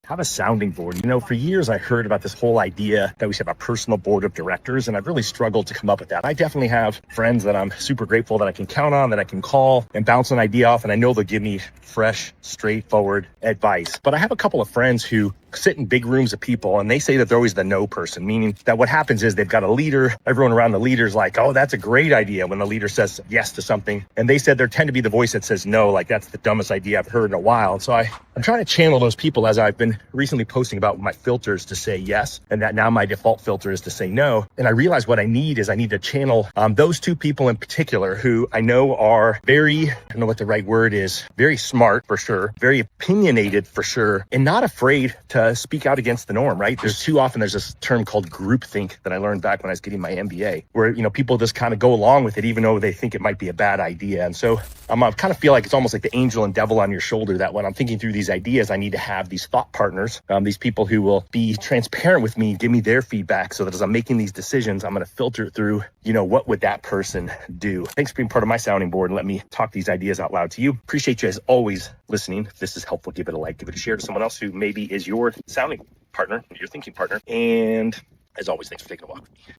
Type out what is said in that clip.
have a sounding board. For years I heard about this whole idea that we should have a personal board of directors, and I've really struggled to come up with that. I definitely have friends that I'm super grateful that I can count on, that I can call and bounce an idea off, and I know they'll give me fresh, straightforward advice. But I have a couple of friends who sit in big rooms of people, and they say that they're always the no person, meaning that what happens is they've got a leader. Everyone around the leader's like, oh, that's a great idea when the leader says yes to something. And they said there tend to be the voice that says no, like that's the dumbest idea I've heard in a while. And so I'm trying to channel those people, as I've been recently posting about my filters to say yes, and that now my default filter is to say no. And I realize what I need to channel those two people in particular who I know are very, I don't know what the right word is, very smart for sure, very opinionated for sure, and not afraid to speak out against the norm, right? There's this term called groupthink that I learned back when I was getting my MBA, where, people just kind of go along with it, even though they think it might be a bad idea. And so I kind of feel like it's almost like the angel and devil on your shoulder, that when I'm thinking through these ideas, I need to have these thought partners, these people who will be transparent with me, give me their feedback, so that as I'm making these decisions, I'm going to filter it through, what would that person do? Thanks for being part of my sounding board and let me talk these ideas out loud to you. Appreciate you as always listening. If this is helpful, give it a like, give it a share to someone else who maybe is your sounding partner, your thinking partner. And as always, thanks for taking a walk with me.